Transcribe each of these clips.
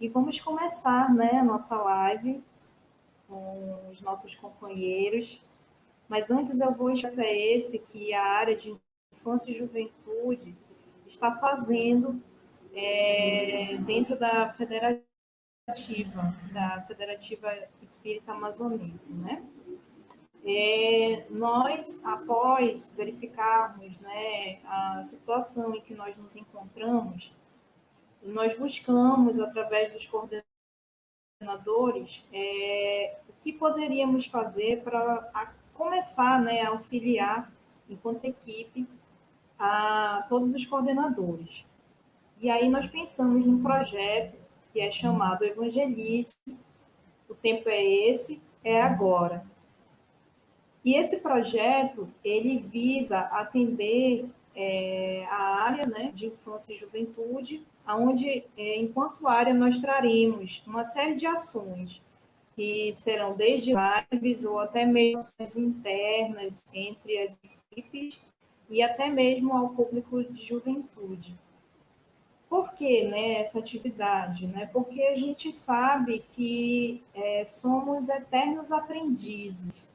E vamos começar, né, a nossa live com os nossos companheiros. Mas antes eu vou já para esse que a área de infância e juventude está fazendo dentro da Federativa Espírita Amazonense, né? Nós, após verificarmos, né, a situação em que nós nos encontramos, nós buscamos, através dos coordenadores, o que poderíamos fazer para começar, né, a auxiliar, enquanto equipe, a todos os coordenadores. E aí nós pensamos num projeto que é chamado Evangelize, o tempo é esse, é agora. E esse projeto, ele visa atender a área, né, de infância e juventude, onde, enquanto área, nós traremos uma série de ações, que serão desde lives ou até mesmo ações internas entre as equipes e até mesmo ao público de juventude. Por que, né, essa atividade? Né? Porque a gente sabe que somos eternos aprendizes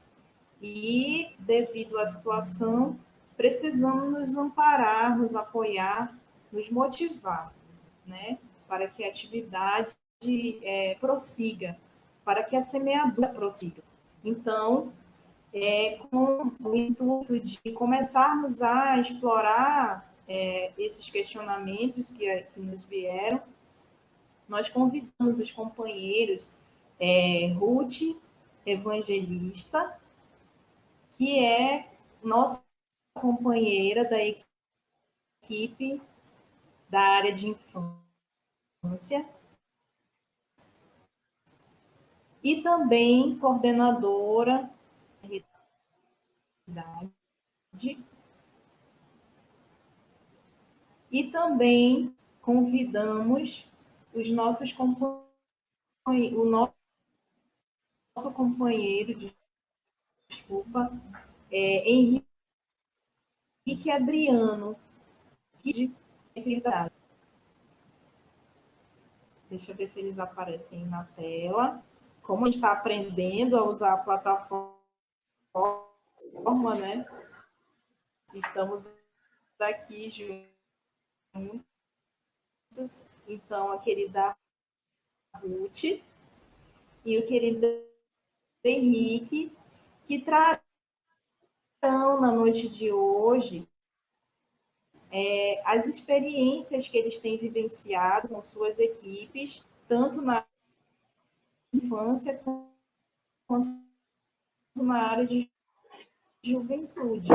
e, devido à situação, precisamos nos amparar, nos apoiar, nos motivar, né? Para que a atividade prossiga, para que a semeadura prossiga. Então, com o intuito de começarmos a explorar esses questionamentos que nos vieram, nós convidamos os companheiros Ruth, evangelista, que é nossa companheira da equipe da área de infância e também coordenadora e também convidamos os nossos o nosso companheiro, desculpa, Henrique Adriano, de atividade. Deixa eu ver se eles aparecem na tela. Como a gente está aprendendo a usar a plataforma, né? Estamos aqui juntos. Então, a querida Ruth e o querido Henrique, que trarão na noite de hoje as experiências que eles têm vivenciado com suas equipes, tanto na infância quanto na área de juventude,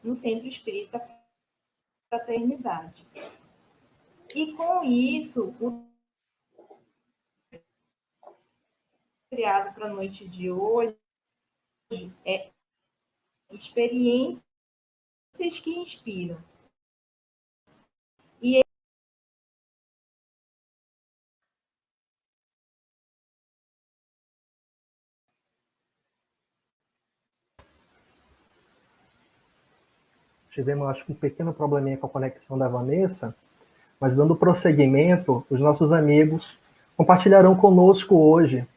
no Centro Espírita Fraternidade. E com isso, o criado para a noite de hoje é experiências que inspiram. E tivemos, acho que, um pequeno probleminha com a conexão da Vanessa, mas dando prosseguimento, os nossos amigos compartilharão conosco hoje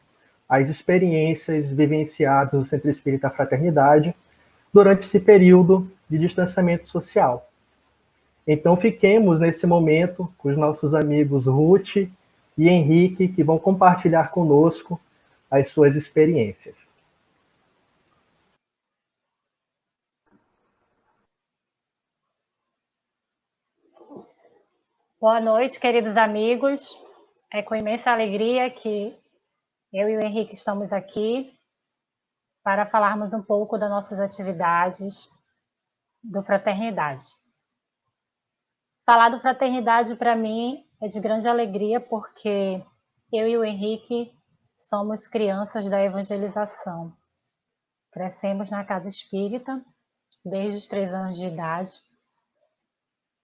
as experiências vivenciadas no Centro Espírita Fraternidade durante esse período de distanciamento social. Então, fiquemos nesse momento com os nossos amigos Ruth e Henrique, que vão compartilhar conosco as suas experiências. Boa noite, queridos amigos. É com imensa alegria que eu e o Henrique estamos aqui para falarmos um pouco das nossas atividades do Fraternidade. Falar do Fraternidade, para mim, é de grande alegria, porque eu e o Henrique somos crianças da evangelização. Crescemos na Casa Espírita desde os 3 anos de idade.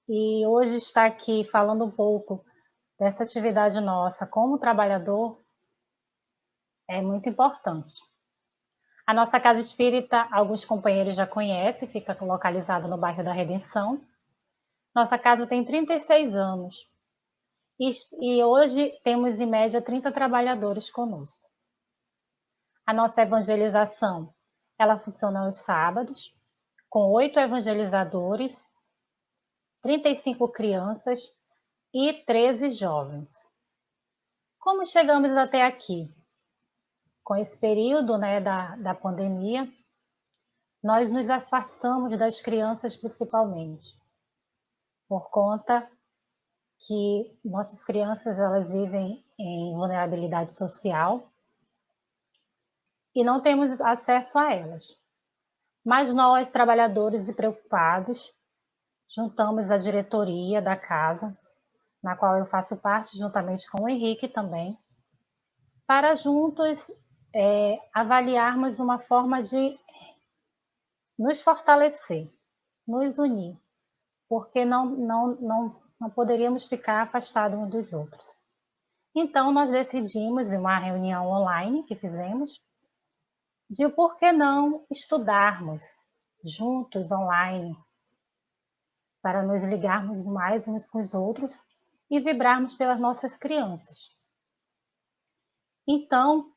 E hoje estar aqui falando um pouco dessa atividade nossa como trabalhador é muito importante. A nossa Casa Espírita, alguns companheiros já conhecem, fica localizada no bairro da Redenção. Nossa casa tem 36 anos. e hoje temos em média 30 trabalhadores conosco. A nossa evangelização, ela funciona aos sábados, com 8 evangelizadores, 35 crianças e 13 jovens. Como chegamos até aqui? Com esse período, né, da pandemia, nós nos afastamos das crianças principalmente, por conta que nossas crianças elas vivem em vulnerabilidade social e não temos acesso a elas. Mas nós, trabalhadores e preocupados, juntamos a diretoria da casa, na qual eu faço parte, juntamente com o Henrique também, para juntos avaliarmos uma forma de nos fortalecer, nos unir, porque não poderíamos ficar afastados uns dos outros. Então, nós decidimos, em uma reunião online que fizemos, de por que não estudarmos juntos online, para nos ligarmos mais uns com os outros e vibrarmos pelas nossas crianças. Então,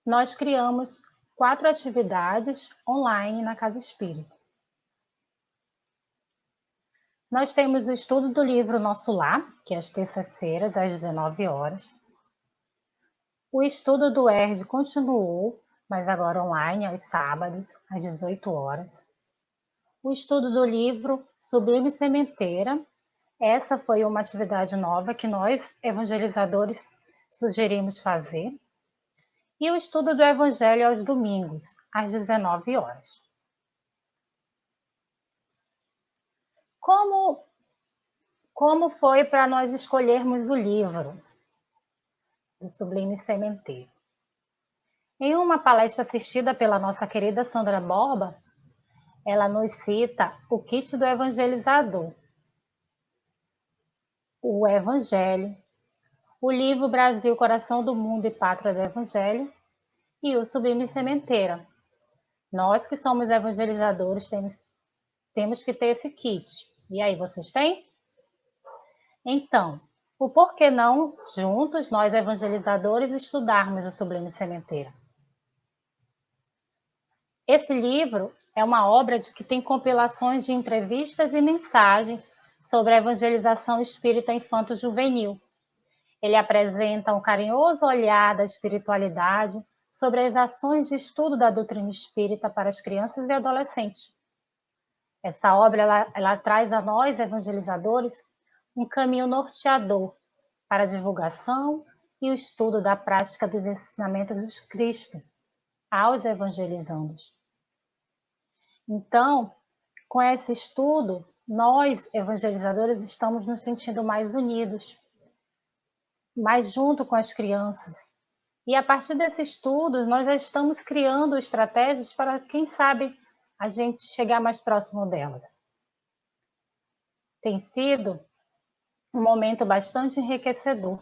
nós criamos 4 atividades online na Casa Espírita. Nós temos o estudo do livro Nosso Lar, que é às terças-feiras, às 19 horas. O estudo do ERD continuou, mas agora online, aos sábados, às 18 horas. O estudo do livro Sublime Sementeira. Essa foi uma atividade nova que nós, evangelizadores, sugerimos fazer. E o estudo do Evangelho aos domingos, às 19 horas. Como foi para nós escolhermos o livro do Sublime Sementeiro? Em uma palestra assistida pela nossa querida Sandra Borba, ela nos cita o kit do evangelizador, o Evangelho, o livro Brasil, Coração do Mundo e Pátria do Evangelho e o Sublime Sementeira. Nós que somos evangelizadores temos que ter esse kit. E aí, vocês têm? Então, o porquê não, juntos, nós evangelizadores, estudarmos o Sublime Sementeira? Esse livro é uma obra que tem compilações de entrevistas e mensagens sobre a evangelização espírita infanto-juvenil. Ele apresenta um carinhoso olhar da espiritualidade sobre as ações de estudo da doutrina espírita para as crianças e adolescentes. Essa obra ela traz a nós, evangelizadores, um caminho norteador para a divulgação e o estudo da prática dos ensinamentos de Cristo aos evangelizandos. Então, com esse estudo, nós, evangelizadores, estamos nos sentindo mais unidos, mais junto com as crianças. E a partir desses estudos, nós já estamos criando estratégias para, quem sabe, a gente chegar mais próximo delas. Tem sido um momento bastante enriquecedor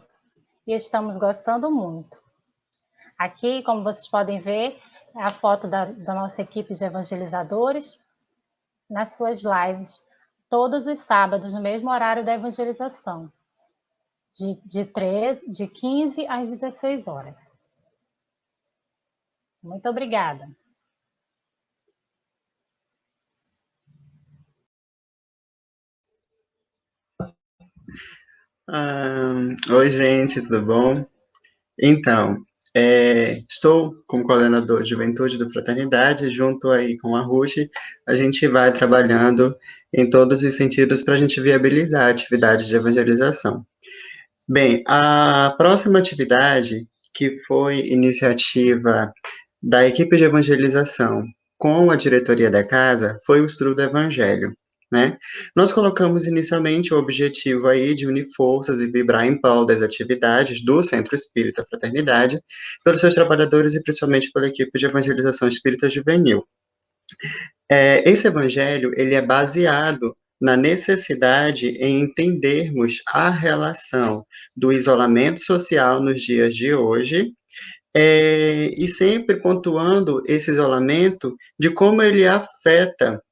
e estamos gostando muito. Aqui, como vocês podem ver, é a foto da nossa equipe de evangelizadores nas suas lives, todos os sábados, no mesmo horário da evangelização, de 15 às 16 horas. Muito obrigada. Oi, gente, tudo bom? Então, estou como coordenador de Juventude do Fraternidade, junto aí com a Ruth, a gente vai trabalhando em todos os sentidos para a gente viabilizar a atividade de evangelização. Bem, a próxima atividade, que foi iniciativa da equipe de evangelização com a diretoria da casa, foi o estudo do Evangelho, né? Nós colocamos inicialmente o objetivo aí de unir forças e vibrar em prol das atividades do Centro Espírita Fraternidade, pelos seus trabalhadores e principalmente pela equipe de evangelização espírita juvenil. Esse evangelho, ele é baseado na necessidade em entendermos a relação do isolamento social nos dias de hoje, e sempre pontuando esse isolamento de como ele afeta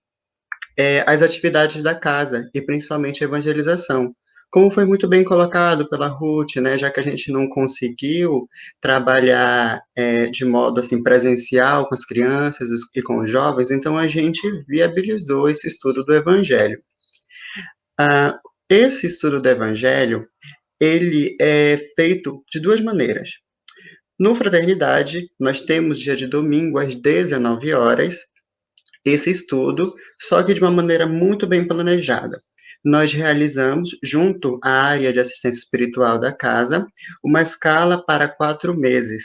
as atividades da casa, e principalmente a evangelização. como foi muito bem colocado pela Ruth, né, já que a gente não conseguiu trabalhar de modo assim presencial com as crianças e com os jovens, então a gente viabilizou esse estudo do Evangelho. Esse estudo do Evangelho, ele é feito de duas maneiras. No Fraternidade, nós temos dia de domingo às 19 horas, esse estudo, só que de uma maneira muito bem planejada. Nós realizamos, junto à área de assistência espiritual da casa, uma escala para 4 meses.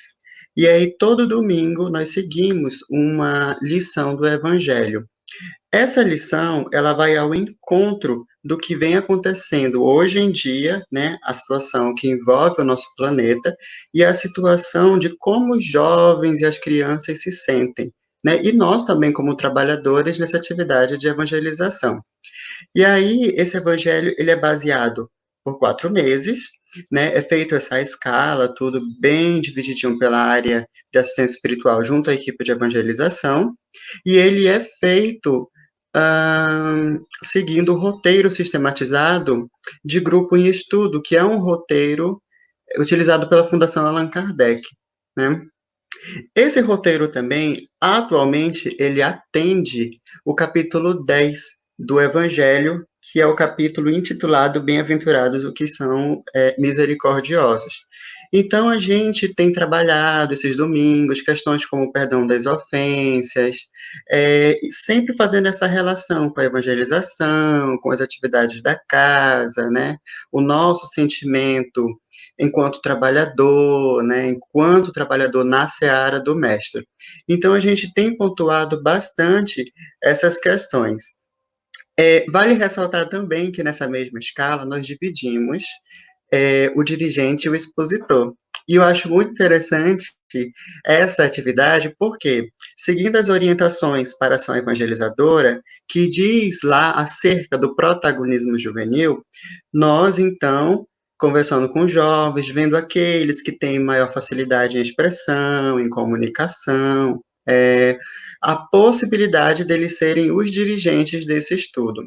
E aí, todo domingo, nós seguimos uma lição do Evangelho. Essa lição, ela vai ao encontro do que vem acontecendo hoje em dia, né, a situação que envolve o nosso planeta e a situação de como os jovens e as crianças se sentem, né, e nós também como trabalhadores nessa atividade de evangelização. E aí, esse evangelho, ele é baseado por 4 meses, né, é feito essa escala, tudo bem divididinho pela área de assistência espiritual junto à equipe de evangelização, e ele é feito seguindo o roteiro sistematizado de grupo em estudo, que é um roteiro utilizado pela Fundação Allan Kardec, né? Esse roteiro também, atualmente, ele atende o capítulo 10 do Evangelho, que é o capítulo intitulado Bem-aventurados os que são misericordiosos. Então, a gente tem trabalhado esses domingos, questões como o perdão das ofensas, sempre fazendo essa relação com a evangelização, com as atividades da casa, né? O nosso sentimento enquanto trabalhador, né? Enquanto trabalhador na seara do mestre. Então, a gente tem pontuado bastante essas questões. Vale ressaltar também que nessa mesma escala nós dividimos o dirigente e o expositor. E eu acho muito interessante essa atividade, porque, seguindo as orientações para a ação evangelizadora, que diz lá acerca do protagonismo juvenil, nós, então, conversando com jovens, vendo aqueles que têm maior facilidade em expressão, em comunicação, a possibilidade deles serem os dirigentes desse estudo.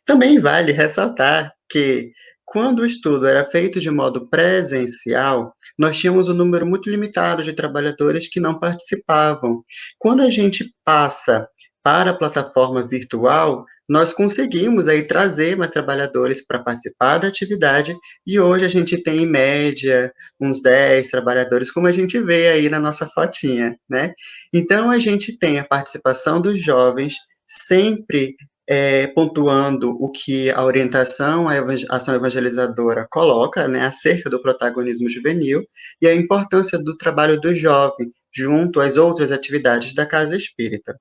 Também vale ressaltar que, quando o estudo era feito de modo presencial, nós tínhamos um número muito limitado de trabalhadores que não participavam. Quando a gente passa para a plataforma virtual, nós conseguimos aí trazer mais trabalhadores para participar da atividade e hoje a gente tem, em média, uns 10 trabalhadores, como a gente vê aí na nossa fotinha, né? Então, a gente tem a participação dos jovens sempre pontuando o que a orientação, a ação evangelizadora coloca, né, acerca do protagonismo juvenil e a importância do trabalho do jovem junto às outras atividades da Casa Espírita.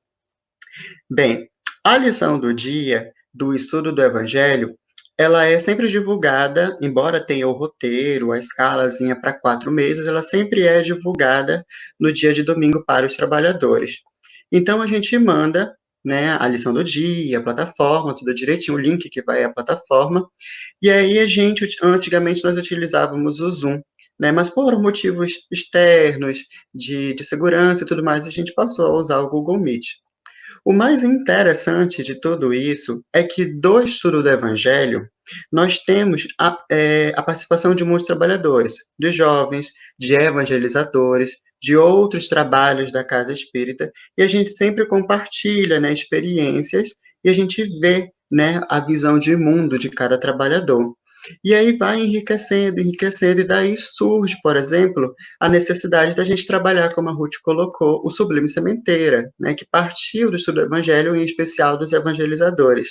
Bem, a lição do dia do estudo do Evangelho, ela é sempre divulgada, embora tenha o roteiro, a escalazinha para 4 meses, ela sempre é divulgada no dia de domingo para os trabalhadores. Então, a gente manda, né, a lição do dia, a plataforma, tudo direitinho, o link que vai à plataforma, e aí antigamente nós utilizávamos o Zoom, né, mas por motivos externos, de segurança e tudo mais, a gente passou a usar o Google Meet. O mais interessante de tudo isso é que do estudo do Evangelho, nós temos a participação de muitos trabalhadores, de jovens, de evangelizadores, de outros trabalhos da Casa Espírita, e a gente sempre compartilha, né, experiências e a gente vê, né, a visão de mundo de cada trabalhador. E aí vai enriquecendo, enriquecendo, e daí surge, por exemplo, a necessidade da gente trabalhar, como a Ruth colocou, o Sublime Sementeira, né, que partiu do estudo do Evangelho, em especial dos evangelizadores.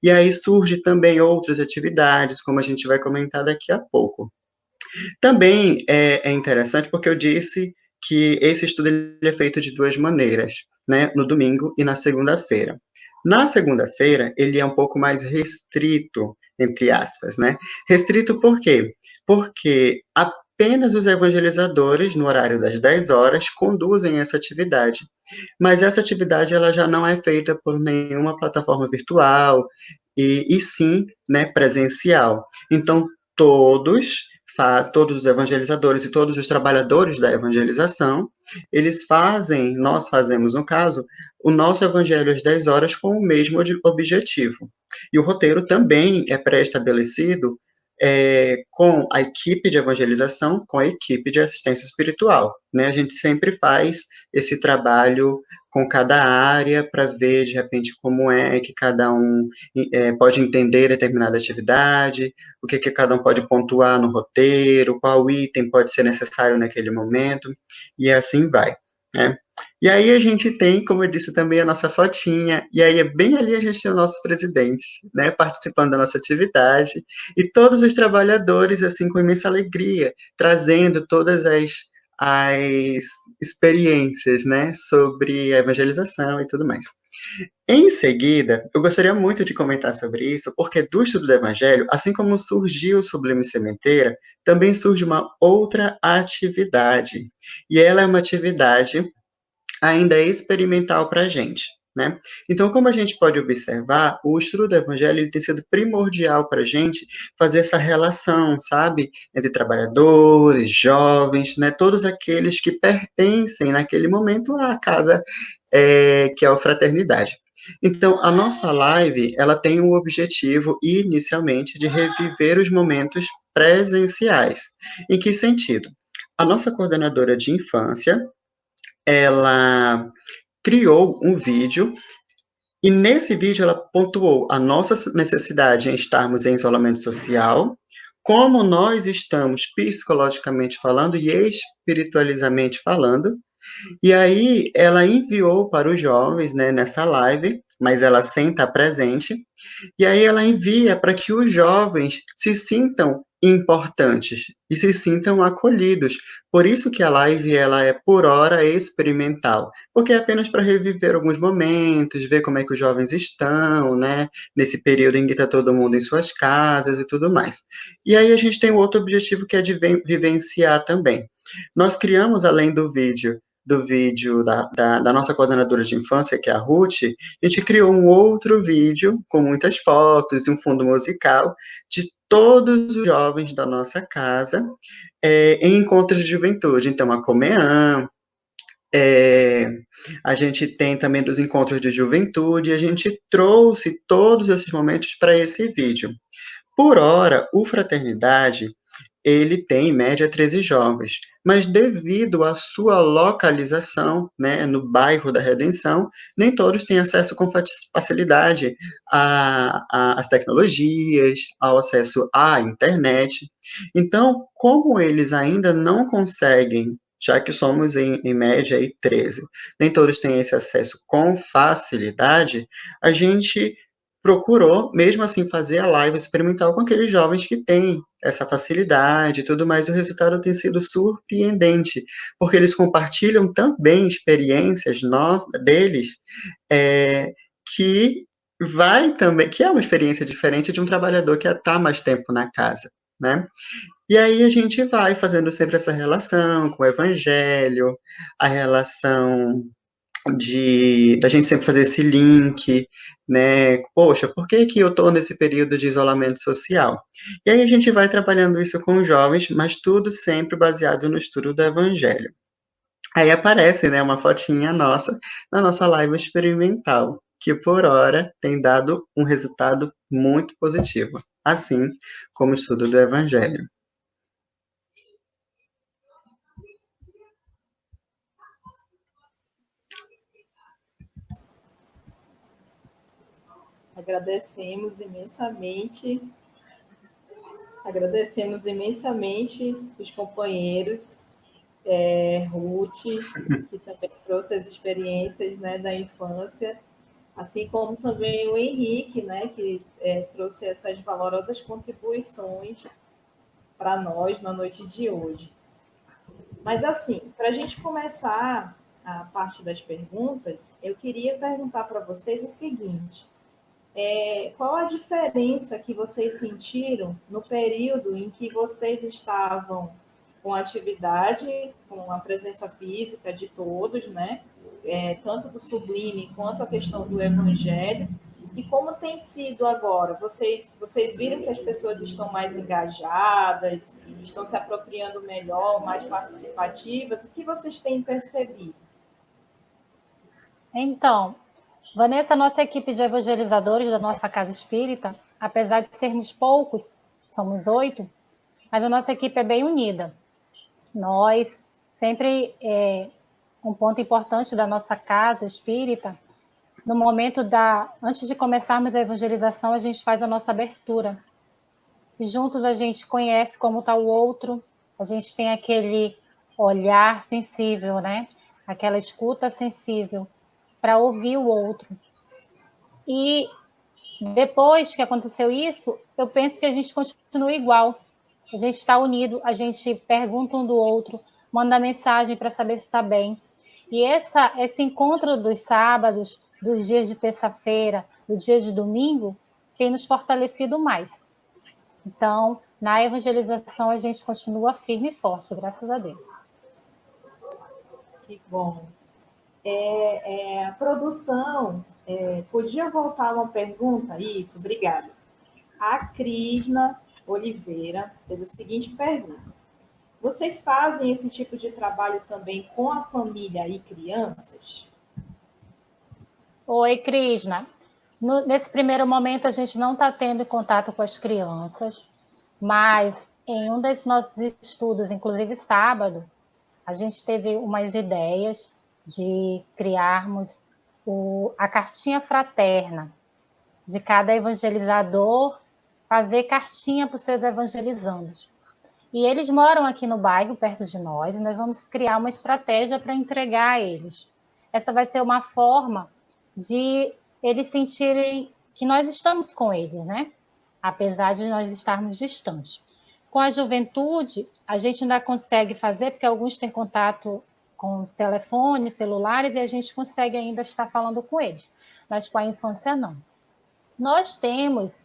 E aí surge também outras atividades, como a gente vai comentar daqui a pouco. Também é interessante porque eu disse que esse estudo ele é feito de duas maneiras, né, no domingo e na segunda-feira. Na segunda-feira, ele é um pouco mais restrito, entre aspas, né? Restrito por quê? Porque apenas os evangelizadores, no horário das 10 horas, conduzem essa atividade. Mas essa atividade ela já não é feita por nenhuma plataforma virtual, e sim, né, presencial. Então, todos os evangelizadores e todos os trabalhadores da evangelização, nós fazemos, no caso, o nosso evangelho às 10 horas com o mesmo objetivo. E o roteiro também é pré-estabelecido com a equipe de evangelização, com a equipe de assistência espiritual, né? A gente sempre faz esse trabalho com cada área para ver, de repente, como é que cada um pode entender determinada atividade, o que cada um pode pontuar no roteiro, qual item pode ser necessário naquele momento, e assim vai, né? E aí a gente tem, como eu disse, também a nossa fotinha, e aí bem ali a gente tem o nosso presidente, né, participando da nossa atividade, e todos os trabalhadores, assim, com imensa alegria, trazendo todas as experiências, né, sobre a evangelização e tudo mais. Em seguida, eu gostaria muito de comentar sobre isso, porque do estudo do Evangelho, assim como surgiu o Sublime Sementeira, também surge uma outra atividade, e ela é uma atividade ainda é experimental para a gente, né? Então, como a gente pode observar, o estudo do Evangelho ele tem sido primordial para a gente fazer essa relação, sabe, entre trabalhadores, jovens, né, todos aqueles que pertencem naquele momento à casa que é a fraternidade. Então, a nossa live, ela tem o objetivo, inicialmente, de reviver os momentos presenciais. Em que sentido? A nossa coordenadora de infância, ela criou um vídeo e nesse vídeo ela pontuou a nossa necessidade em estarmos em isolamento social, como nós estamos psicologicamente falando e espiritualizamente falando, e aí ela enviou para os jovens, né, nessa live, mas ela sem estar presente, e aí ela envia para que os jovens se sintam importantes e se sintam acolhidos. Por isso que a live ela é por hora experimental, porque é apenas para reviver alguns momentos, ver como é que os jovens estão, né, nesse período em que está todo mundo em suas casas e tudo mais. E aí a gente tem um outro objetivo que é de vivenciar também. Nós criamos, além do vídeo da nossa coordenadora de infância, que é a Ruth, a gente criou um outro vídeo com muitas fotos e um fundo musical de todos os jovens da nossa casa em encontros de juventude. Então, a Comeã, a gente tem também dos encontros de juventude, e a gente trouxe todos esses momentos para esse vídeo. Por hora, o Fraternidade ele tem, em média, 13 jovens, mas devido à sua localização, né, no bairro da Redenção, nem todos têm acesso com facilidade às tecnologias, ao acesso à internet. Então, como eles ainda não conseguem, já que somos em média aí 13, nem todos têm esse acesso com facilidade, a gente procurou, mesmo assim, fazer a live experimental com aqueles jovens que têm essa facilidade e tudo mais, e o resultado tem sido surpreendente, porque eles compartilham também experiências deles, que vai também, que é uma experiência diferente de um trabalhador que está mais tempo na casa, né? E aí a gente vai fazendo sempre essa relação com o evangelho, a relação da gente sempre fazer esse link, né? Poxa, por que que eu estou nesse período de isolamento social? E aí a gente vai trabalhando isso com os jovens, mas tudo sempre baseado no estudo do Evangelho. Aí aparece, né, uma fotinha nossa na nossa live experimental, que por hora tem dado um resultado muito positivo, assim como o estudo do Evangelho. Agradecemos imensamente os companheiros, Ruth, que também trouxe as experiências, né, da infância, assim como também o Henrique, né, que trouxe essas valorosas contribuições para nós na noite de hoje. Mas, assim, para a gente começar a parte das perguntas, eu queria perguntar para vocês o seguinte: qual a diferença que vocês sentiram no período em que vocês estavam com a atividade, com a presença física de todos, né? Tanto do Sublime quanto a questão do Evangelho, e como tem sido agora? Vocês viram que as pessoas estão mais engajadas, estão se apropriando melhor, mais participativas? O que vocês têm percebido? Então, Vanessa, nossa equipe de evangelizadores da nossa casa espírita, apesar de sermos poucos, somos 8, mas a nossa equipe é bem unida. Nós sempre, um ponto importante da nossa casa espírita, no momento antes de começarmos a evangelização, a gente faz a nossa abertura. E juntos a gente conhece como está o outro, a gente tem aquele olhar sensível, né? Aquela escuta sensível para ouvir o outro. E depois que aconteceu isso, eu penso que a gente continua igual. A gente está unido, a gente pergunta um do outro, manda mensagem para saber se está bem. E esse encontro dos sábados, dos dias de terça-feira, do dia de domingo, tem nos fortalecido mais. Então, na evangelização, a gente continua firme e forte, graças a Deus. Que bom. A produção, podia voltar uma pergunta? Isso, obrigada. A Crisna Oliveira fez a seguinte pergunta. Vocês fazem esse tipo de trabalho também com a família e crianças? Oi, Crisna. Nesse primeiro momento, a gente não está tendo contato com as crianças, mas em um desses nossos estudos, inclusive sábado, a gente teve umas ideias de criarmos a cartinha fraterna, de cada evangelizador fazer cartinha para os seus evangelizandos. E eles moram aqui no bairro, perto de nós, e nós vamos criar uma estratégia para entregar a eles. Essa vai ser uma forma de eles sentirem que nós estamos com eles, né? Apesar de nós estarmos distantes. Com a juventude, a gente ainda consegue fazer, porque alguns têm contato com telefones, celulares, e a gente consegue ainda estar falando com eles. Mas com a infância, não. Nós temos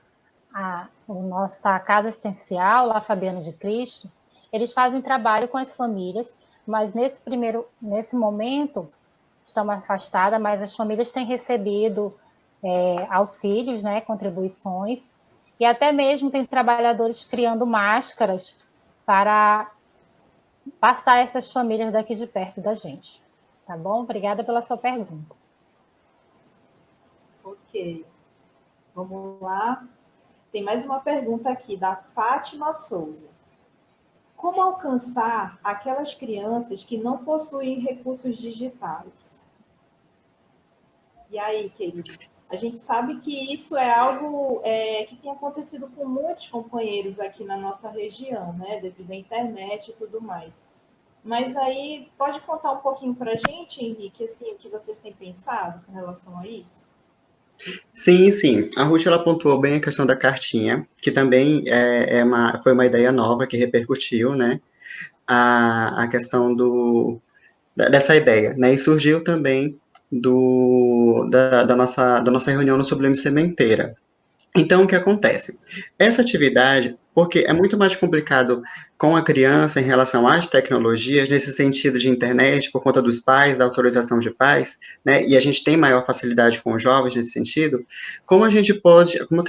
a nossa casa assistencial, lá Fabiano de Cristo, eles fazem trabalho com as famílias, mas nesse momento, estamos afastadas, mas as famílias têm recebido auxílios, né, contribuições, e até mesmo tem trabalhadores criando máscaras para passar essas famílias daqui de perto da gente. Tá bom? Obrigada pela sua pergunta. Ok. Vamos lá. Tem mais uma pergunta aqui, da Fátima Souza. Como alcançar aquelas crianças que não possuem recursos digitais? E aí, queridos? A gente sabe que isso é algo que tem acontecido com muitos companheiros aqui na nossa região, né? Devido à internet e tudo mais. Mas aí, pode contar um pouquinho para a gente, Henrique, assim, o que vocês têm pensado com relação a isso? Sim, sim. A Ruth ela pontuou bem a questão da cartinha, que também foi uma ideia nova que repercutiu, né? A questão dessa ideia, né? E surgiu também da nossa reunião no Sublime Sementeira. Então, o que acontece? Essa atividade, porque é muito mais complicado com a criança em relação às tecnologias, nesse sentido de internet, por conta dos pais, da autorização de pais, né? E a gente tem maior facilidade com os jovens nesse sentido. Como que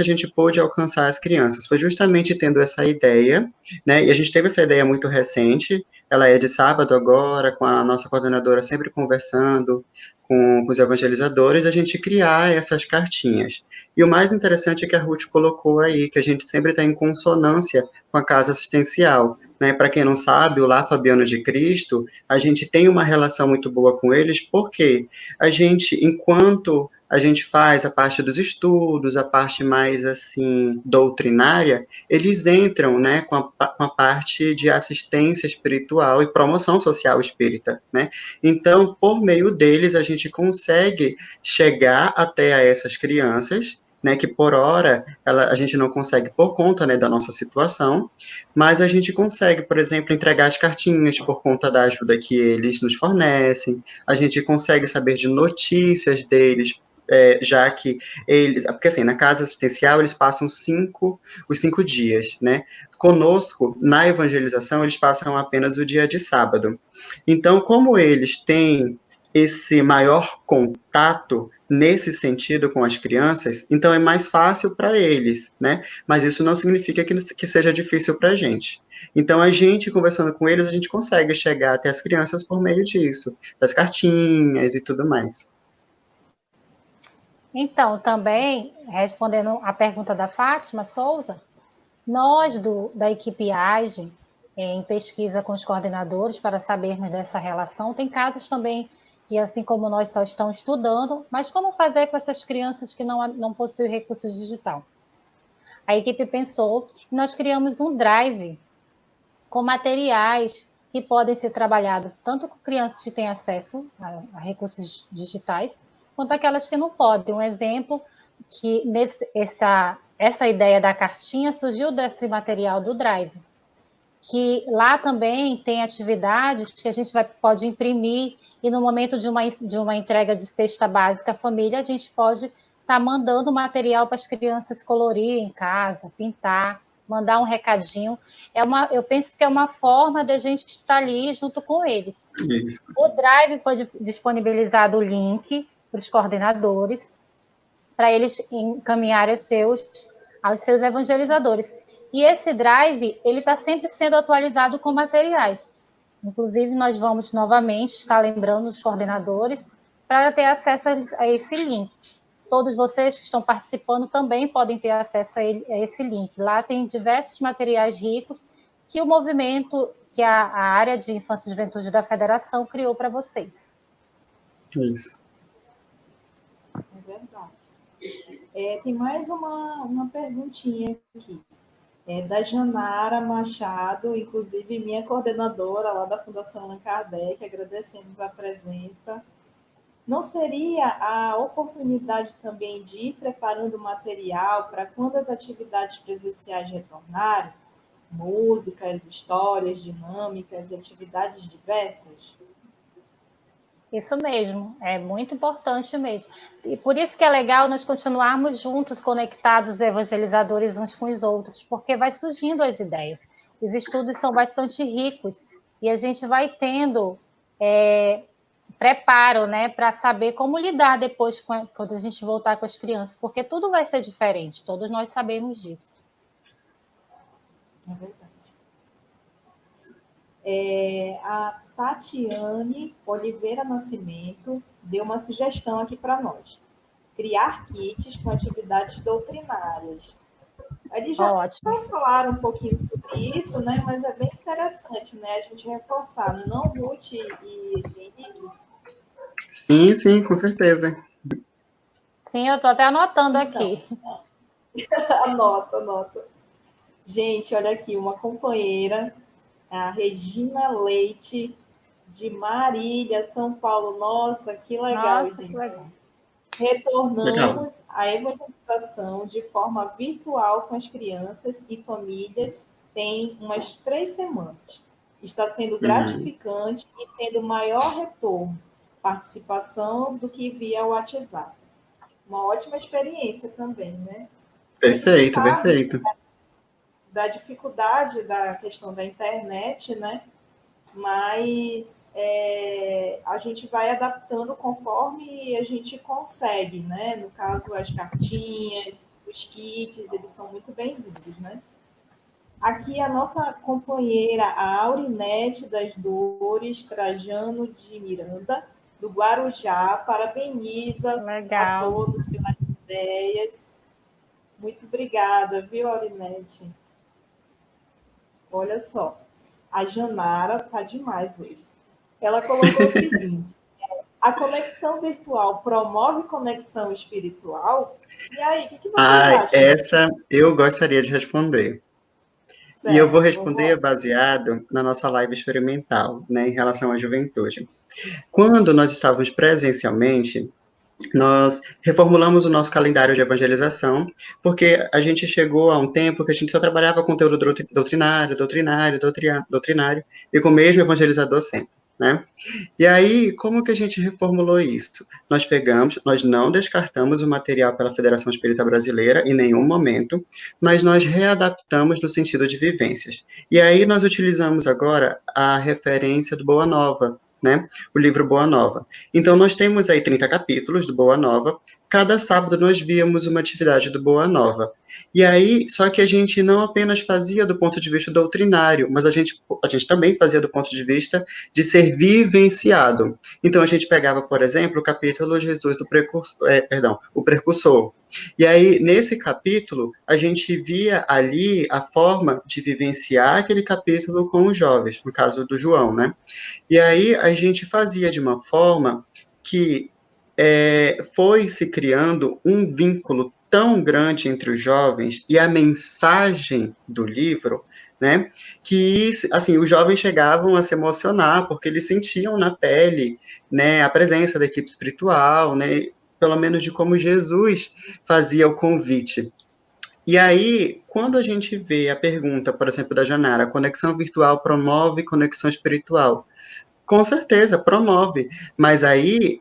a gente pôde alcançar as crianças? Foi justamente tendo essa ideia, né? E a gente teve essa ideia muito recente. Ela é de sábado agora, com a nossa coordenadora sempre conversando com os evangelizadores, a gente criar essas cartinhas. E o mais interessante é que a Ruth colocou aí, que a gente sempre está em consonância com a casa assistencial. Né? Para quem não sabe, o Lar Fabiano de Cristo, a gente tem uma relação muito boa com eles, porque a gente, enquanto a gente faz a parte dos estudos, a parte mais assim doutrinária, eles entram, né, com a parte de assistência espiritual e promoção social espírita, né? Então, por meio deles, a gente consegue chegar até a essas crianças, né, que por hora a gente não consegue por conta, né, da nossa situação, mas a gente consegue, por exemplo, entregar as cartinhas por conta da ajuda que eles nos fornecem, a gente consegue saber de notícias deles, já que eles, porque assim, na casa assistencial eles passam os 5 dias, né? Conosco, na evangelização, eles passam apenas o dia de sábado. Então, como eles têm esse maior contato nesse sentido com as crianças, então é mais fácil para eles, né? Mas isso não significa que seja difícil para a gente. Então, a gente, conversando com eles, a gente consegue chegar até as crianças por meio disso, das cartinhas e tudo mais. Então, também, respondendo a pergunta da Fátima Souza, Nós, da equipe AGE, em pesquisa com os coordenadores para sabermos dessa relação, tem casos também que, assim como nós, só estão estudando, mas como fazer com essas crianças que não possuem recurso digital? A equipe pensou e nós criamos um drive com materiais que podem ser trabalhados tanto com crianças que têm acesso a recursos digitais, quanto aquelas que não podem. Um exemplo que essa ideia da cartinha surgiu desse material do Drive, que lá também tem atividades que a gente pode imprimir e no momento de uma entrega de cesta básica à família, a gente pode estar mandando material para as crianças colorir em casa, pintar, mandar um recadinho. Eu penso que é uma forma de a gente estar ali junto com eles. Isso. O Drive foi disponibilizado o link para os coordenadores, para eles encaminharem aos seus evangelizadores. E esse Drive, ele está sempre sendo atualizado com materiais. Inclusive, nós vamos novamente estar lembrando os coordenadores para ter acesso a esse link. Todos vocês que estão participando também podem ter acesso a esse link. Lá tem diversos materiais ricos que o movimento, que a área de infância e juventude da Federação criou para vocês. Isso. É verdade. Tem mais uma perguntinha aqui. Da Janara Machado, inclusive minha coordenadora lá da Fundação Allan Kardec, agradecemos a presença. Não seria a oportunidade também de ir preparando material para quando as atividades presenciais retornarem, músicas, histórias, dinâmicas e atividades diversas? Isso mesmo, é muito importante mesmo. E por isso que é legal nós continuarmos juntos, conectados, evangelizadores uns com os outros, porque vai surgindo as ideias. Os estudos são bastante ricos e a gente vai tendo preparo, né, para saber como lidar depois quando a gente voltar com as crianças, porque tudo vai ser diferente, todos nós sabemos disso. É verdade. A Tatiane Oliveira Nascimento deu uma sugestão aqui para nós. Criar kits com atividades doutrinárias. Eles já falaram um pouquinho sobre isso, né? Mas é bem interessante, né? A gente reforçar, não, Ruth e Henrique? Sim, com certeza. Sim, eu estou até anotando aqui. Anota. Gente, olha aqui, uma companheira, a Regina Leite, de Marília, São Paulo. Nossa, que legal, gente. Que legal. Retornamos à evangelização de forma virtual com as crianças e famílias tem umas 3 semanas. Está sendo gratificante e tendo maior retorno, participação do que via WhatsApp. Uma ótima experiência também, né? Perfeito. Da dificuldade da questão da internet, né? Mas a gente vai adaptando conforme a gente consegue, né? No caso, as cartinhas, os kits, eles são muito bem-vindos, né? Aqui a nossa companheira, a Aurinete das Dores, Trajano de Miranda, do Guarujá, parabeniza a todos pelas ideias. Muito obrigada, viu, Aurinete? Olha só. A Janara está demais hoje. Ela colocou o seguinte: a conexão virtual promove conexão espiritual? E aí, o que vocês acham? Essa eu gostaria de responder. Certo, e eu vou responder baseado na nossa live experimental, né, em relação à juventude. Quando nós estávamos presencialmente, nós reformulamos o nosso calendário de evangelização, porque a gente chegou a um tempo que a gente só trabalhava conteúdo doutrinário, e com o mesmo evangelizador sempre, né? E aí, como que a gente reformulou isso? Nós não descartamos o material pela Federação Espírita Brasileira em nenhum momento, mas nós readaptamos no sentido de vivências. E aí nós utilizamos agora a referência do Boa Nova, né? O livro Boa Nova. Então, nós temos aí 30 capítulos do Boa Nova, cada sábado nós víamos uma atividade do Boa Nova. E aí, só que a gente não apenas fazia do ponto de vista doutrinário, mas a gente também fazia do ponto de vista de ser vivenciado. Então a gente pegava, por exemplo, o capítulo Jesus, o Precursor. E aí, nesse capítulo, a gente via ali a forma de vivenciar aquele capítulo com os jovens, no caso do João, né? E aí a gente fazia de uma forma que foi se criando um vínculo tão grande entre os jovens e a mensagem do livro, né, que assim os jovens chegavam a se emocionar porque eles sentiam na pele, né, a presença da equipe espiritual, né, pelo menos de como Jesus fazia o convite. E aí, quando a gente vê a pergunta, por exemplo, da Janara, conexão virtual promove conexão espiritual? Com certeza, promove. Mas aí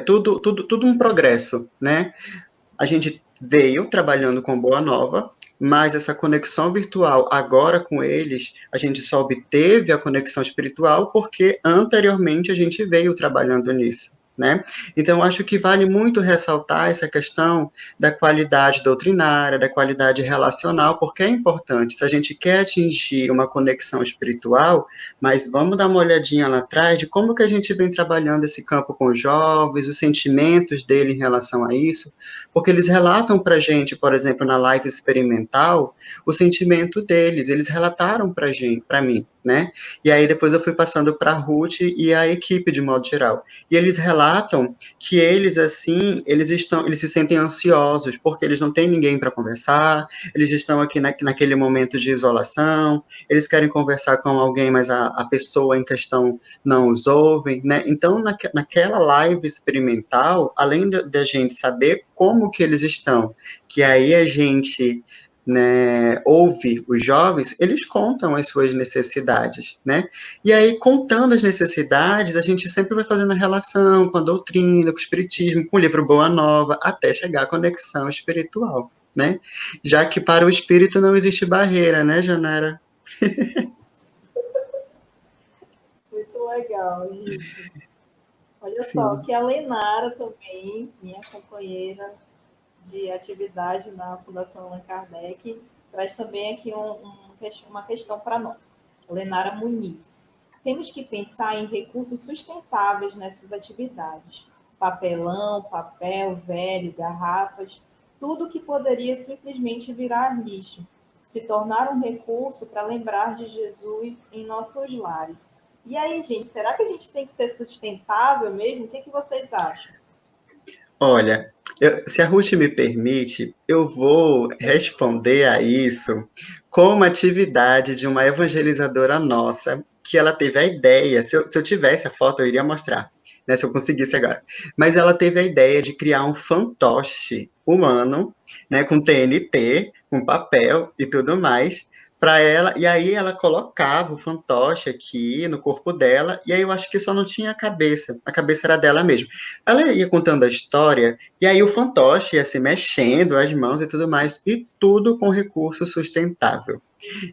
tudo um progresso, né? A gente veio trabalhando com Boa Nova, mas essa conexão virtual agora com eles, a gente só obteve a conexão espiritual porque anteriormente a gente veio trabalhando nisso. Né? Então, acho que vale muito ressaltar essa questão da qualidade doutrinária, da qualidade relacional, porque é importante. Se a gente quer atingir uma conexão espiritual, mas vamos dar uma olhadinha lá atrás de como que a gente vem trabalhando esse campo com os jovens, os sentimentos dele em relação a isso, porque eles relatam para a gente, por exemplo, na live experimental, o sentimento deles, eles relataram para mim, né? E aí depois eu fui passando para a Ruth e a equipe de modo geral. E eles relatam que eles assim, eles se sentem ansiosos porque eles não têm ninguém para conversar, eles estão aqui naquele momento de isolação, eles querem conversar com alguém, mas a pessoa em questão não os ouve, né? Então naquela live experimental, além de a gente saber como que eles estão, que aí a gente, né, ouve os jovens, eles contam as suas necessidades, né? E aí, contando as necessidades, a gente sempre vai fazendo a relação com a doutrina, com o espiritismo, com o livro Boa Nova, até chegar à conexão espiritual, né? Já que para o espírito não existe barreira, né, Janara? Muito legal, gente. Olha Sim. só, que a Lenara também, minha companheira de atividade na Fundação Allan Kardec, traz também aqui uma questão para nós. Lenara Muniz. Temos que pensar em recursos sustentáveis nessas atividades. Papelão, papel velho, garrafas, tudo que poderia simplesmente virar lixo, se tornar um recurso para lembrar de Jesus em nossos lares. E aí, gente, será que a gente tem que ser sustentável mesmo? O que vocês acham? Olha, se a Ruth me permite, eu vou responder a isso com uma atividade de uma evangelizadora nossa, que ela teve a ideia, se eu tivesse a foto, eu iria mostrar, né, se eu conseguisse agora. Mas ela teve a ideia de criar um fantoche humano, né, com TNT, com papel e tudo mais, para ela, e aí ela colocava o fantoche aqui no corpo dela, e aí eu acho que só não tinha a cabeça era dela mesmo. Ela ia contando a história, e aí o fantoche ia se mexendo, as mãos e tudo mais, e tudo com recurso sustentável.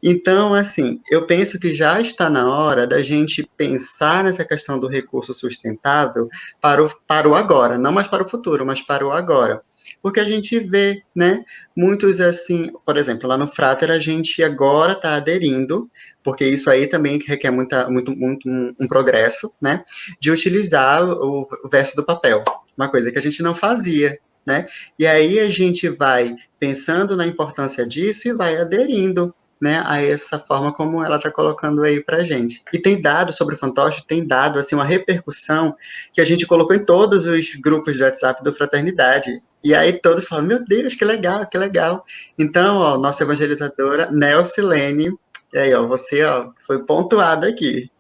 Então, assim, eu penso que já está na hora da gente pensar nessa questão do recurso sustentável para o agora, não mais para o futuro, mas para o agora. Porque a gente vê, né, muitos assim, por exemplo, lá no Frater a gente agora está aderindo, porque isso aí também requer muito um progresso, né, de utilizar o verso do papel, uma coisa que a gente não fazia, né, e aí a gente vai pensando na importância disso e vai aderindo, né, a essa forma como ela está colocando aí para gente. E tem dado sobre o fantoche, tem dado assim uma repercussão que a gente colocou em todos os grupos do WhatsApp do Fraternidade. E aí todos falam, meu Deus, que legal, que legal. Então, ó, nossa evangelizadora, Nelcilene, e aí, ó, você, ó, foi pontuada aqui.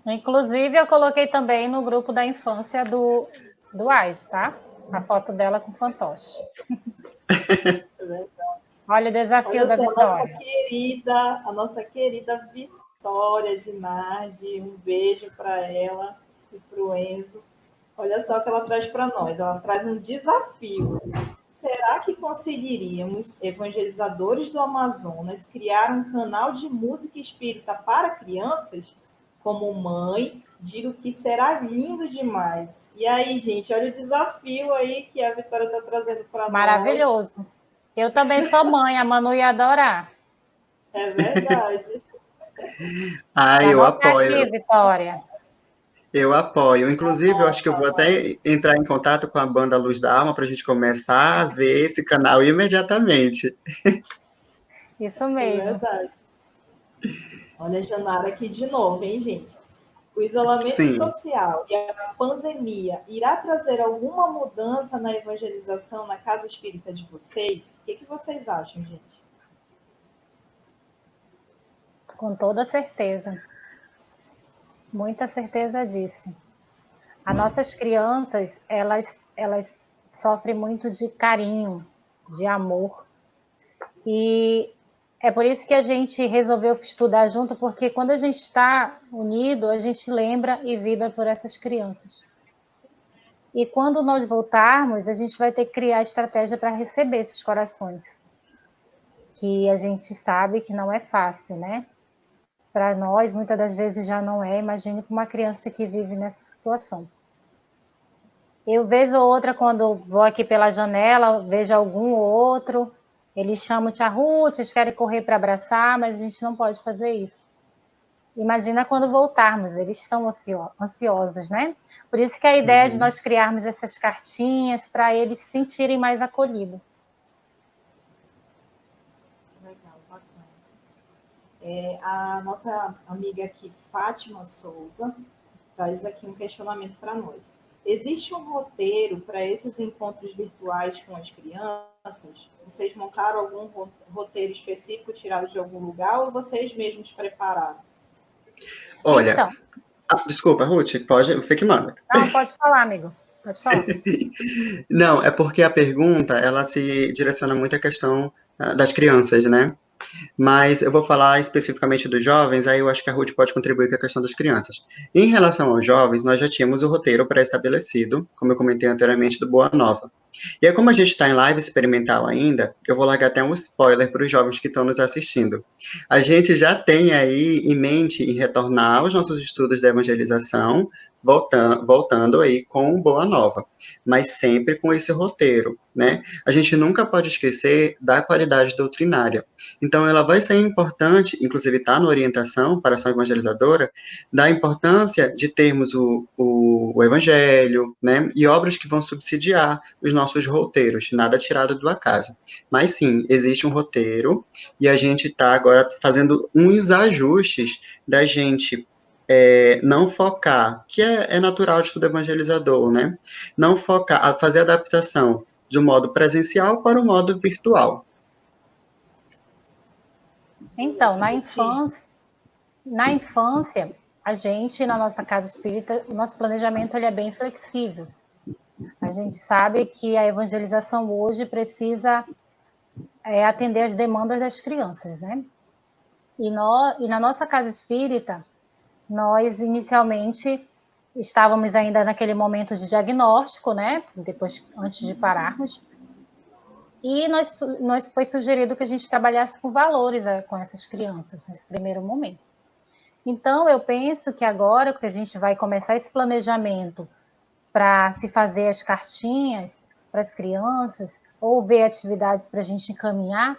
Inclusive, eu coloquei também no grupo da infância do AIS, tá? A foto dela com fantoche. Olha o desafio da Vitória. A nossa querida Vitória Ginardi, um beijo para ela e para o Enzo. Olha só o que ela traz para nós. Ela traz um desafio. Será que conseguiríamos, evangelizadores do Amazonas, criar um canal de música espírita para crianças? Como mãe, digo que será lindo demais. E aí, gente, olha o desafio aí que a Vitória está trazendo para nós. Maravilhoso. Eu também sou mãe, a Manu ia adorar. É verdade. Ah, Vou eu anotar aqui, apoio. Vitória. Eu apoio. Inclusive, eu acho que eu vou até entrar em contato com a banda Luz da Alma para a gente começar a ver esse canal imediatamente. Isso É mesmo. verdade. Olha a Janara aqui de novo, hein, gente? O isolamento Sim. social e a pandemia irá trazer alguma mudança na evangelização na casa espírita de vocês? O que vocês acham, gente? Com toda certeza. Muita certeza disso. As nossas crianças, elas sofrem muito de carinho, de amor. E é por isso que a gente resolveu estudar junto, porque quando a gente está unido, a gente lembra e vibra por essas crianças. E quando nós voltarmos, a gente vai ter que criar estratégia para receber esses corações, que a gente sabe que não é fácil, né? Para nós, muitas das vezes já não é. Imagine para uma criança que vive nessa situação. Eu, vez ou outra, quando vou aqui pela janela, vejo algum ou outro, eles chamam Tia Ruth, eles querem correr para abraçar, mas a gente não pode fazer isso. Imagina quando voltarmos, eles estão ansiosos, né? Por isso que a ideia de nós criarmos essas cartinhas para eles se sentirem mais acolhidos. Legal, bacana. A nossa amiga aqui, Fátima Souza, traz aqui um questionamento para nós. Existe um roteiro para esses encontros virtuais com as crianças? Vocês montaram algum roteiro específico tirado de algum lugar ou vocês mesmos prepararam? Olha, Então, desculpa, Ruth, pode, você que manda. não, pode falar, amigo. Pode falar. Não, é porque a pergunta, ela se direciona muito à questão das crianças, né? Mas eu vou falar especificamente dos jovens, aí eu acho que a Ruth pode contribuir com a questão das crianças. Em relação aos jovens, nós já tínhamos o roteiro pré-estabelecido, como eu comentei anteriormente, do Boa Nova. E aí, como a gente está em live experimental ainda, eu vou largar até um spoiler para os jovens que estão nos assistindo. A gente já tem aí em mente em retornar aos nossos estudos de evangelização, voltando aí com Boa Nova, mas sempre com esse roteiro, né? A gente nunca pode esquecer da qualidade doutrinária. Então, ela vai ser importante, inclusive está na orientação para a ação evangelizadora, da importância de termos o Evangelho, né, e obras que vão subsidiar os nossos roteiros, nada tirado do acaso. Mas sim, existe um roteiro e a gente está agora fazendo uns ajustes da gente não focar, que é natural de todo evangelizador, né? Não focar, fazer adaptação do modo presencial para o modo virtual. Então, na infância, a gente, na nossa casa espírita, o nosso planejamento ele é bem flexível. A gente sabe que a evangelização hoje precisa atender às demandas das crianças, né? E na nossa casa espírita, nós inicialmente estávamos ainda naquele momento de diagnóstico, né? Depois, antes de pararmos. E nós foi sugerido que a gente trabalhasse com valores com essas crianças nesse primeiro momento. Então, eu penso que agora que a gente vai começar esse planejamento para se fazer as cartinhas para as crianças, ou ver atividades para a gente encaminhar,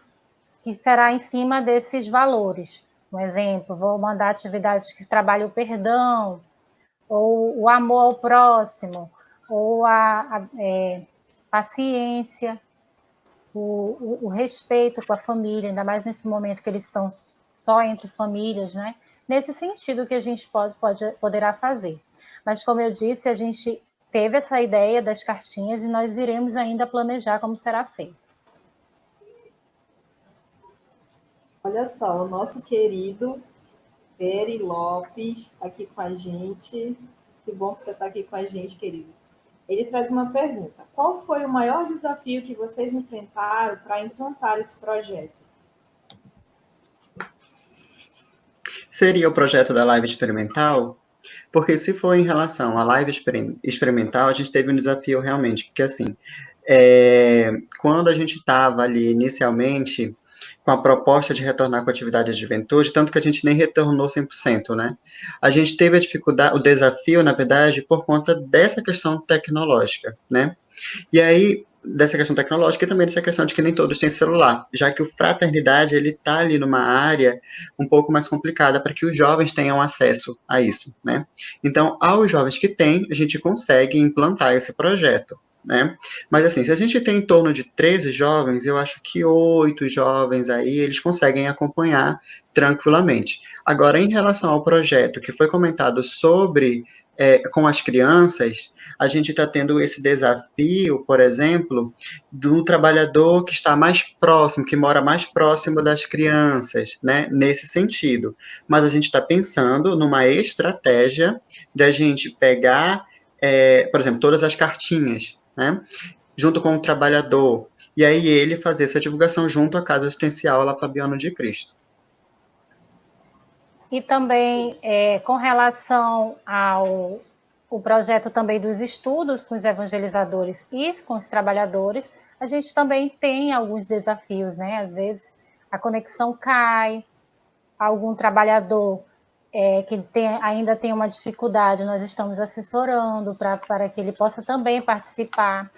que será em cima desses valores. Um exemplo, vou mandar atividades que trabalhem o perdão, ou o amor ao próximo, ou a paciência, o respeito com a família, ainda mais nesse momento que eles estão só entre famílias, né? Nesse sentido que a gente poderá fazer. Mas, como eu disse, a gente teve essa ideia das cartinhas e nós iremos ainda planejar como será feito. Olha só, o nosso querido Peri Lopes aqui com a gente. Que bom que você está aqui com a gente, querido. Ele traz uma pergunta. Qual foi o maior desafio que vocês enfrentaram para implantar esse projeto? Seria o projeto da live experimental? Porque se for em relação à live experimental, a gente teve um desafio realmente, porque assim, quando a gente estava ali inicialmente, com a proposta de retornar com a atividade de juventude, tanto que a gente nem retornou 100%, né? A gente teve a dificuldade, o desafio, na verdade, por conta dessa questão tecnológica, né? E aí, dessa questão tecnológica e também dessa questão de que nem todos têm celular, já que o Fraternidade, ele está ali numa área um pouco mais complicada para que os jovens tenham acesso a isso, né? Então, aos jovens que têm, a gente consegue implantar esse projeto, né? Mas assim, se a gente tem em torno de 13 jovens, eu acho que 8 jovens aí, eles conseguem acompanhar tranquilamente. Agora, em relação ao projeto que foi comentado sobre com as crianças, a gente está tendo esse desafio, por exemplo, do trabalhador que está mais próximo, que mora mais próximo das crianças, né? Nesse sentido. Mas a gente está pensando numa estratégia da gente pegar, por exemplo, todas as cartinhas, né? Junto com o trabalhador, e aí ele fazer essa divulgação junto à Casa Assistencial La Fabiano de Cristo. E também, com relação ao o projeto também dos estudos com os evangelizadores e com os trabalhadores, a gente também tem alguns desafios, né? Às vezes a conexão cai, algum trabalhador que ainda tem uma dificuldade, nós estamos assessorando para que ele possa também participar.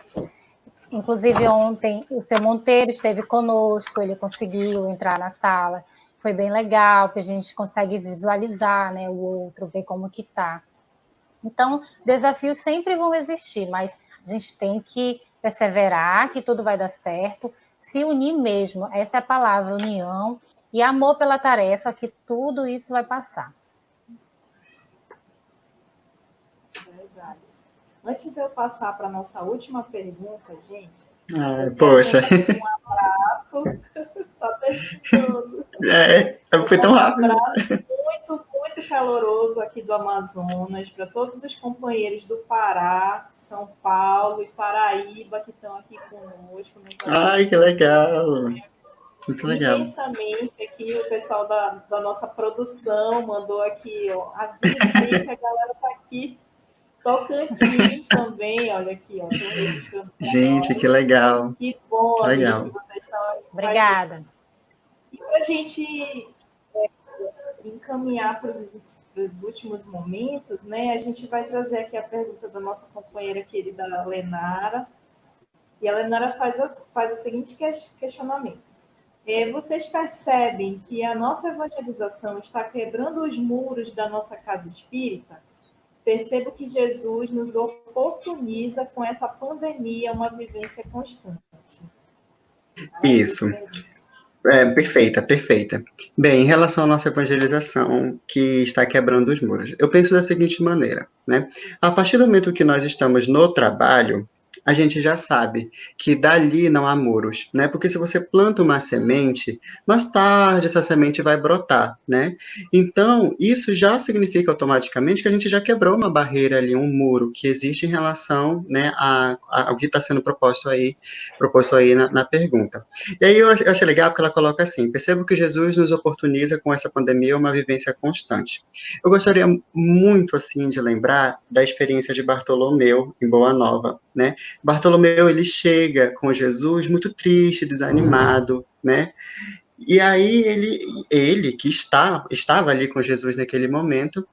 Inclusive ontem o seu Monteiro esteve conosco, ele conseguiu entrar na sala, foi bem legal, porque a gente consegue visualizar, né, o outro, ver como que está. Então, desafios sempre vão existir, mas a gente tem que perseverar, que tudo vai dar certo, se unir mesmo, essa é a palavra, união, e amor pela tarefa, que tudo isso vai passar. Verdade. Antes de eu passar para a nossa última pergunta, gente, Poxa. Um abraço. Tá terminando. Foi tão rápido. Um abraço muito, muito caloroso aqui do Amazonas para todos os companheiros do Pará, São Paulo e Paraíba que estão aqui conosco. Ai, que legal. Muito legal. Imensamente aqui, o pessoal da nossa produção mandou aqui, ó, avisa aí que a galera está aqui. Tocantins também, olha aqui, ó. Gente, que legal. Que bom, que amigos, legal. que vocês estão aqui. Obrigada. E para a gente encaminhar para os últimos momentos, né, a gente vai trazer aqui a pergunta da nossa companheira querida Lenara. E a Lenara faz o seguinte questionamento. Vocês percebem que a nossa evangelização está quebrando os muros da nossa casa espírita? Percebo que Jesus nos oportuniza com essa pandemia uma vivência constante. Isso. Perfeita, perfeita. Bem, em relação à nossa evangelização, que está quebrando os muros, eu penso da seguinte maneira, né? A partir do momento que nós estamos no trabalho, a gente já sabe que dali não há muros, né? Porque se você planta uma semente, mais tarde essa semente vai brotar, né? Então, isso já significa automaticamente que a gente já quebrou uma barreira ali, um muro que existe em relação, né, ao que está sendo proposto aí na pergunta. E aí eu achei legal porque ela coloca assim: percebo que Jesus nos oportuniza com essa pandemia uma vivência constante. Eu gostaria muito assim de lembrar da experiência de Bartolomeu em Boa Nova, né? Bartolomeu, ele chega com Jesus muito triste, desanimado, né? E aí ele que estava ali com Jesus naquele momento,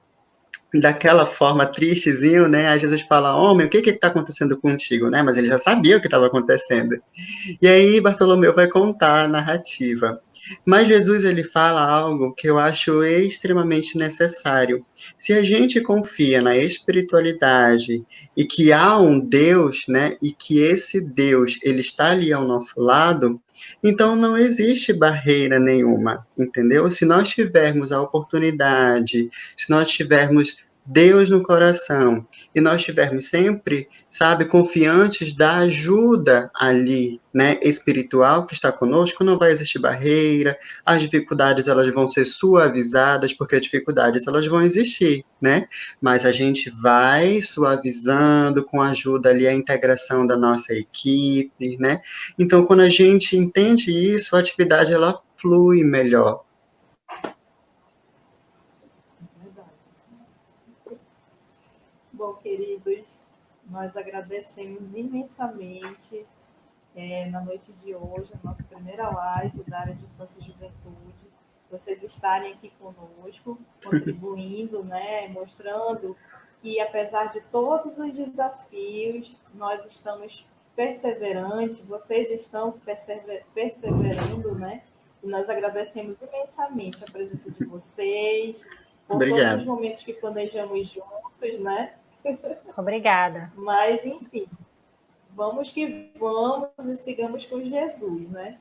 daquela forma tristezinho, né? Aí Jesus fala: homem, o que está acontecendo contigo, né? Mas ele já sabia o que estava acontecendo. E aí Bartolomeu vai contar a narrativa. Mas Jesus, ele fala algo que eu acho extremamente necessário. Se a gente confia na espiritualidade e que há um Deus, né, e que esse Deus, ele está ali ao nosso lado, então não existe barreira nenhuma, entendeu? Se nós tivermos a oportunidade, se nós tivermos Deus no coração e nós estivermos sempre, sabe, confiantes da ajuda ali, né, espiritual que está conosco, não vai existir barreira, as dificuldades elas vão ser suavizadas, porque as dificuldades elas vão existir, né, mas a gente vai suavizando com a ajuda ali, a integração da nossa equipe, né, então quando a gente entende isso, a atividade ela flui melhor. Bom, queridos, nós agradecemos imensamente na noite de hoje, a nossa primeira live da área de infância e juventude, vocês estarem aqui conosco, contribuindo, né, mostrando que, apesar de todos os desafios, nós estamos perseverantes, vocês estão perseverando, né? E nós agradecemos imensamente a presença de vocês, por Obrigado. todos os momentos que planejamos juntos, né? Obrigada. Mas, enfim, vamos que vamos e sigamos com Jesus, né?